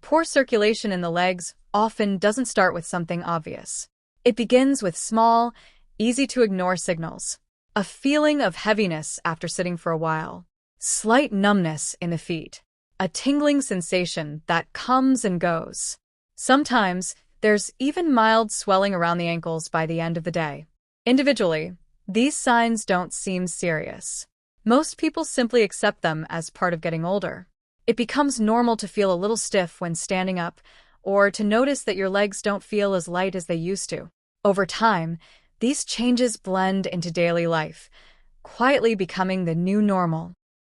poor circulation in the legs often doesn't start with something obvious. It begins with small, easy-to-ignore signals. A feeling of heaviness after sitting for a while. Slight numbness in the feet. A tingling sensation that comes and goes. Sometimes, there's even mild swelling around the ankles by the end of the day. Individually, these signs don't seem serious. Most people simply accept them as part of getting older. It becomes normal to feel a little stiff when standing up, or to notice that your legs don't feel as light as they used to. Over time, these changes blend into daily life, quietly becoming the new normal.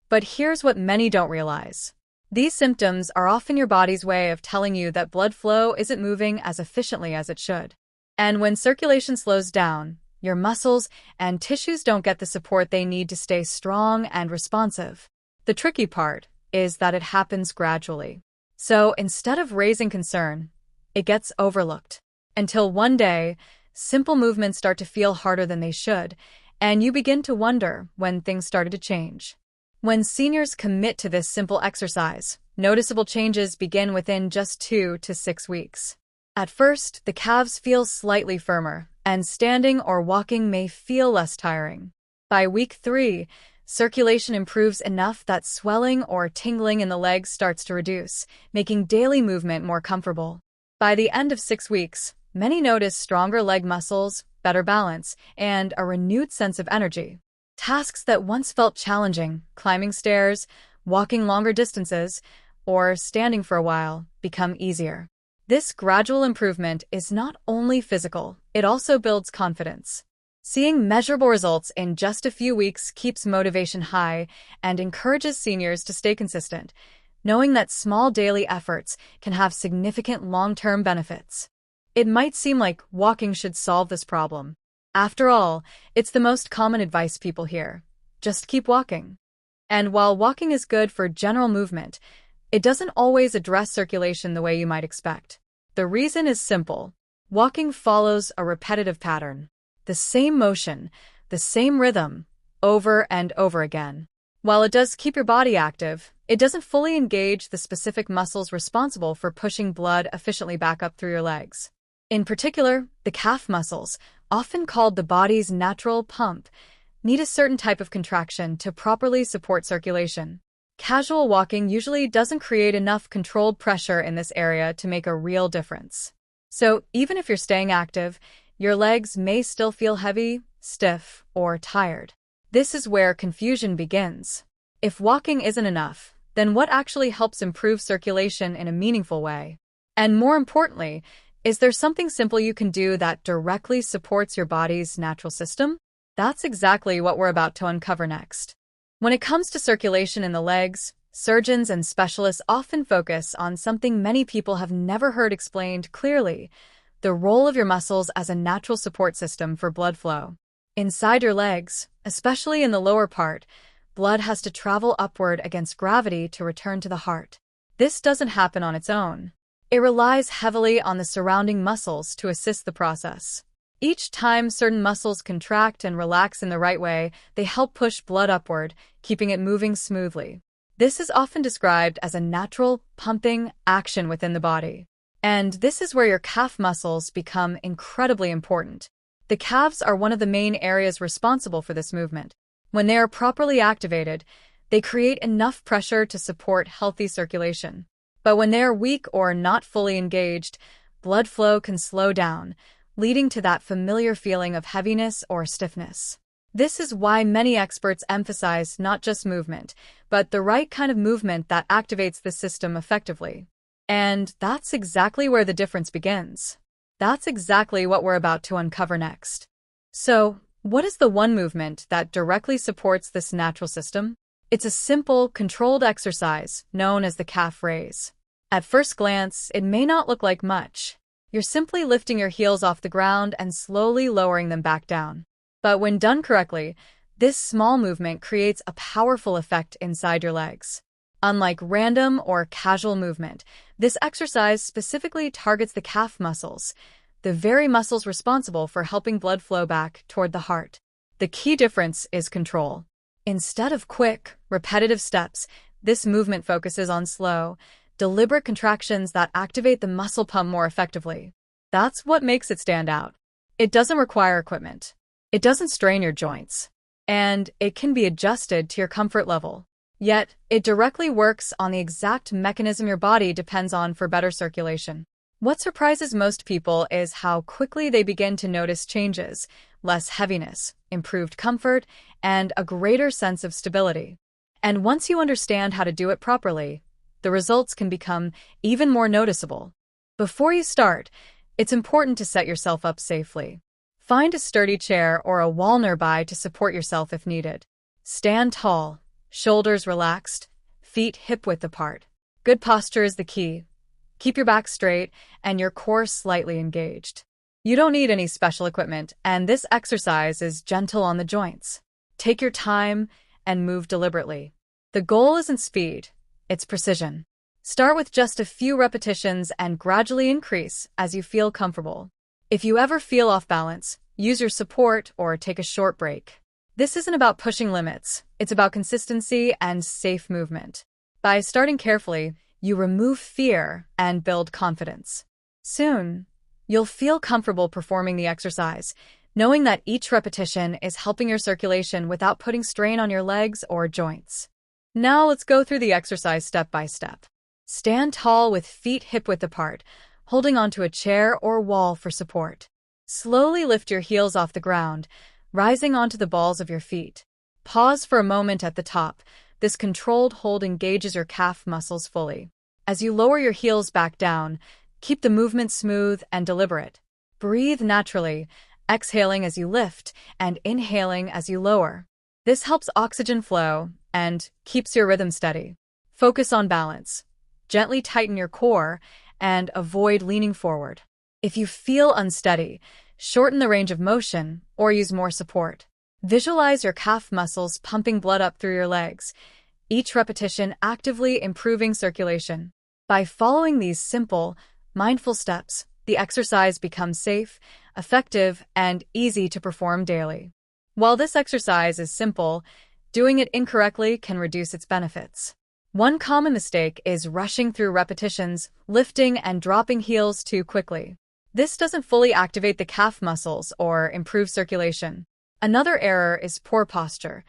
But here's what many don't realize. These symptoms are often your body's way of telling you that blood flow isn't moving as efficiently as it should. And when circulation slows down, your muscles and tissues don't get the support they need to stay strong and responsive. The tricky part is that it happens gradually. So instead of raising concern, it gets overlooked. Until one day, simple movements start to feel harder than they should, and you begin to wonder when things started to change. When seniors commit to this simple exercise, noticeable changes begin within just 2 to 6 weeks. At first, the calves feel slightly firmer, and standing or walking may feel less tiring. By week 3, circulation improves enough that swelling or tingling in the legs starts to reduce, making daily movement more comfortable. By the end of 6 weeks, many notice stronger leg muscles, better balance, and a renewed sense of energy. Tasks that once felt challenging, climbing stairs, walking longer distances, or standing for a while, become easier. This gradual improvement is not only physical, it also builds confidence. Seeing measurable results in just a few weeks keeps motivation high and encourages seniors to stay consistent, knowing that small daily efforts can have significant long-term benefits. It might seem like walking should solve this problem. After all, it's the most common advice people hear. Just keep walking. And while walking is good for general movement, it doesn't always address circulation the way you might expect. The reason is simple. Walking follows a repetitive pattern. The same motion, the same rhythm, over and over again. While it does keep your body active, it doesn't fully engage the specific muscles responsible for pushing blood efficiently back up through your legs. In particular, the calf muscles, often called the body's natural pump, need a certain type of contraction to properly support circulation. Casual walking usually doesn't create enough controlled pressure in this area to make a real difference. So even if you're staying active, your legs may still feel heavy, stiff, or tired. This is where confusion begins. If walking isn't enough, then what actually helps improve circulation in a meaningful way? And more importantly, is there something simple you can do that directly supports your body's natural system? That's exactly what we're about to uncover next. When it comes to circulation in the legs, surgeons and specialists often focus on something many people have never heard explained clearly: the role of your muscles as a natural support system for blood flow. Inside your legs, especially in the lower part, blood has to travel upward against gravity to return to the heart. This doesn't happen on its own. It relies heavily on the surrounding muscles to assist the process. Each time certain muscles contract and relax in the right way, they help push blood upward, keeping it moving smoothly. This is often described as a natural, pumping action within the body. And this is where your calf muscles become incredibly important. The calves are one of the main areas responsible for this movement. When they are properly activated, they create enough pressure to support healthy circulation. But when they are weak or not fully engaged, blood flow can slow down, leading to that familiar feeling of heaviness or stiffness. This is why many experts emphasize not just movement, but the right kind of movement that activates the system effectively. And that's exactly where the difference begins. That's exactly what we're about to uncover next. So, what is the one movement that directly supports this natural system? It's a simple, controlled exercise known as the calf raise. At first glance, it may not look like much. You're simply lifting your heels off the ground and slowly lowering them back down. But when done correctly, this small movement creates a powerful effect inside your legs. Unlike random or casual movement, this exercise specifically targets the calf muscles, the very muscles responsible for helping blood flow back toward the heart. The key difference is control. Instead of quick, repetitive steps, this movement focuses on slow, deliberate contractions that activate the muscle pump more effectively. That's what makes it stand out. It doesn't require equipment. It doesn't strain your joints. And it can be adjusted to your comfort level. Yet, it directly works on the exact mechanism your body depends on for better circulation. What surprises most people is how quickly they begin to notice changes: less heaviness, improved comfort, and a greater sense of stability. And once you understand how to do it properly, the results can become even more noticeable. Before you start, it's important to set yourself up safely. Find a sturdy chair or a wall nearby to support yourself if needed. Stand tall, shoulders relaxed, feet hip-width apart. Good posture is the key. Keep your back straight and your core slightly engaged. You don't need any special equipment, and this exercise is gentle on the joints. Take your time and move deliberately. The goal isn't speed, it's precision. Start with just a few repetitions and gradually increase as you feel comfortable. If you ever feel off balance, use your support or take a short break. This isn't about pushing limits, it's about consistency and safe movement. By starting carefully, you remove fear and build confidence. Soon, you'll feel comfortable performing the exercise, knowing that each repetition is helping your circulation without putting strain on your legs or joints. Now let's go through the exercise step by step. Stand tall with feet hip-width apart, holding onto a chair or wall for support. Slowly lift your heels off the ground, rising onto the balls of your feet. Pause for a moment at the top. This controlled hold engages your calf muscles fully. As you lower your heels back down, keep the movement smooth and deliberate. Breathe naturally, exhaling as you lift and inhaling as you lower. This helps oxygen flow and keeps your rhythm steady. Focus on balance. Gently tighten your core and avoid leaning forward. If you feel unsteady, shorten the range of motion or use more support. Visualize your calf muscles pumping blood up through your legs, each repetition actively improving circulation. By following these simple, mindful steps, the exercise becomes safe, effective, and easy to perform daily. While this exercise is simple, doing it incorrectly can reduce its benefits. One common mistake is rushing through repetitions, lifting and dropping heels too quickly. This doesn't fully activate the calf muscles or improve circulation. Another error is poor posture.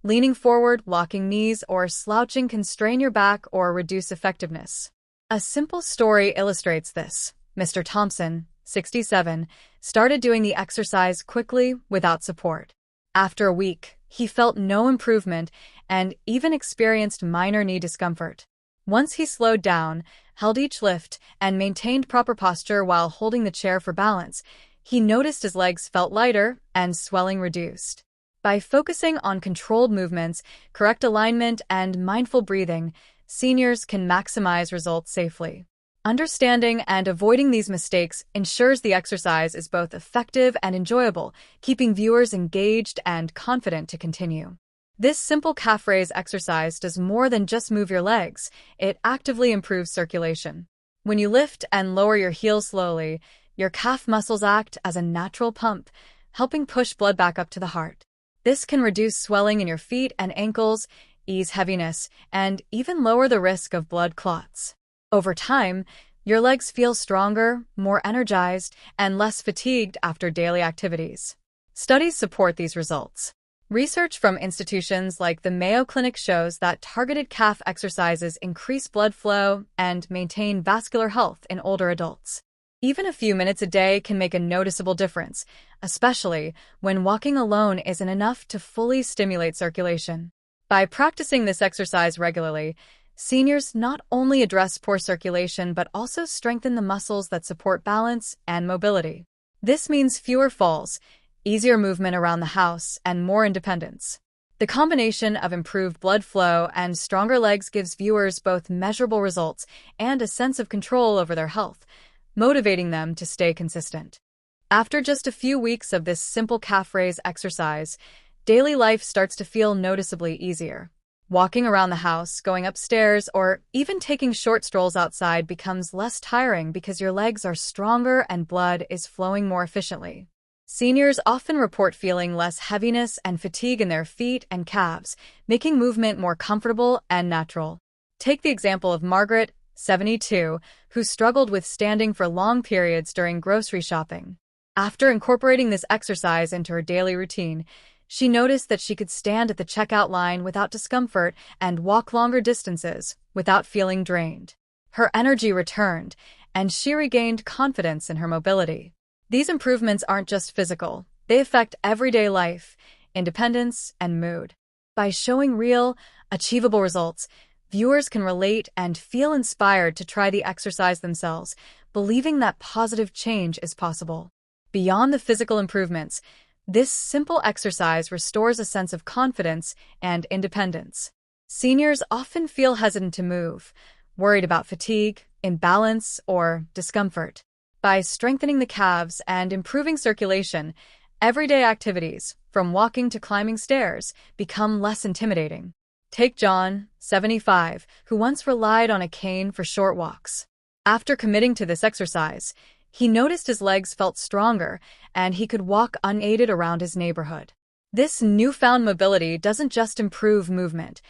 Leaning forward, locking knees, or slouching can strain your back or reduce effectiveness. A simple story illustrates this. Mr. Thompson, 67, started doing the exercise quickly without support. After a week, he felt no improvement and even experienced minor knee discomfort. Once he slowed down, held each lift, and maintained proper posture while holding the chair for balance, he noticed his legs felt lighter and swelling reduced. By focusing on controlled movements, correct alignment, and mindful breathing, seniors can maximize results safely. Understanding and avoiding these mistakes ensures the exercise is both effective and enjoyable, keeping viewers engaged and confident to continue. This simple calf raise exercise does more than just move your legs, it actively improves circulation. When you lift and lower your heels slowly, your calf muscles act as a natural pump, helping push blood back up to the heart. This can reduce swelling in your feet and ankles, ease heaviness, and even lower the risk of blood clots. Over time, your legs feel stronger, more energized, and less fatigued after daily activities. Studies support these results. Research from institutions like the Mayo Clinic shows that targeted calf exercises increase blood flow and maintain vascular health in older adults. Even a few minutes a day can make a noticeable difference, especially when walking alone isn't enough to fully stimulate circulation. By practicing this exercise regularly, seniors not only address poor circulation but also strengthen the muscles that support balance and mobility. This means fewer falls, easier movement around the house, and more independence. The combination of improved blood flow and stronger legs gives viewers both measurable results and a sense of control over their health, motivating them to stay consistent. After just a few weeks of this simple calf raise exercise, daily life starts to feel noticeably easier. Walking around the house, going upstairs, or even taking short strolls outside becomes less tiring because your legs are stronger and blood is flowing more efficiently. Seniors often report feeling less heaviness and fatigue in their feet and calves, making movement more comfortable and natural. Take the example of Margaret, 72, who struggled with standing for long periods during grocery shopping. After incorporating this exercise into her daily routine, she noticed that she could stand at the checkout line without discomfort and walk longer distances without feeling drained. Her energy returned, and she regained confidence in her mobility. These improvements aren't just physical, they affect everyday life, independence, and mood. By showing real, achievable results, viewers can relate and feel inspired to try the exercise themselves, believing that positive change is possible. Beyond the physical improvements, this simple exercise restores a sense of confidence and independence. Seniors often feel hesitant to move, worried about fatigue, imbalance, or discomfort. By strengthening the calves and improving circulation, everyday activities, from walking to climbing stairs, become less intimidating. Take John, 75, who once relied on a cane for short walks. After committing to this exercise, he noticed his legs felt stronger and he could walk unaided around his neighborhood. This newfound mobility doesn't just improve movement,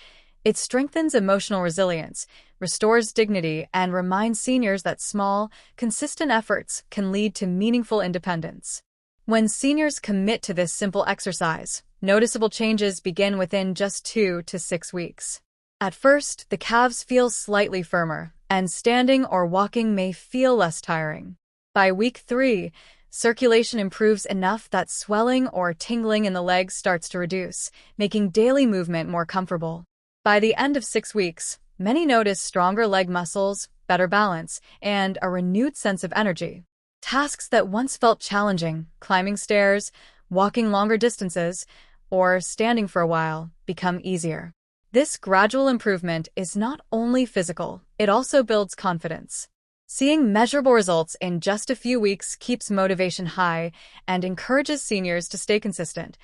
it strengthens emotional resilience, restores dignity, and reminds seniors that small, consistent efforts can lead to meaningful independence. When seniors commit to this simple exercise, noticeable changes begin within just 2 to 6 weeks. At first, the calves feel slightly firmer, and standing or walking may feel less tiring. By week 3, circulation improves enough that swelling or tingling in the legs starts to reduce, making daily movement more comfortable. By the end of 6 weeks, many notice stronger leg muscles, better balance, and a renewed sense of energy. Tasks that once felt challenging, climbing stairs, walking longer distances, or standing for a while, become easier. This gradual improvement is not only physical, it also builds confidence. Seeing measurable results in just a few weeks keeps motivation high and encourages seniors to stay consistent,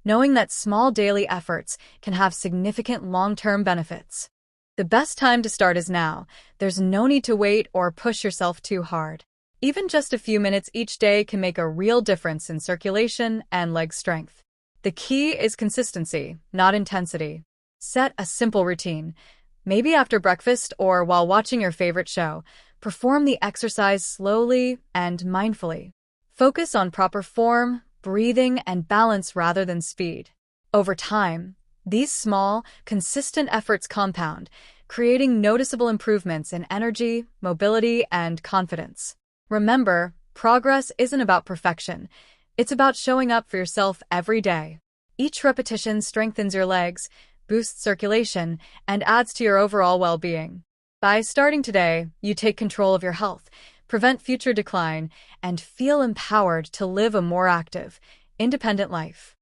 knowing that small daily efforts can have significant long-term benefits. The best time to start is now. There's no need to wait or push yourself too hard. Even just a few minutes each day can make a real difference in circulation and leg strength. The key is consistency, not intensity. Set a simple routine. Maybe after breakfast or while watching your favorite show, perform the exercise slowly and mindfully. Focus on proper form, breathing, and balance rather than speed. Over time, these small, consistent efforts compound, creating noticeable improvements in energy, mobility, and confidence. Remember, progress isn't about perfection. It's about showing up for yourself every day. Each repetition strengthens your legs, boosts circulation, and adds to your overall well-being. By starting today, you take control of your health, prevent future decline, and feel empowered to live a more active, independent life.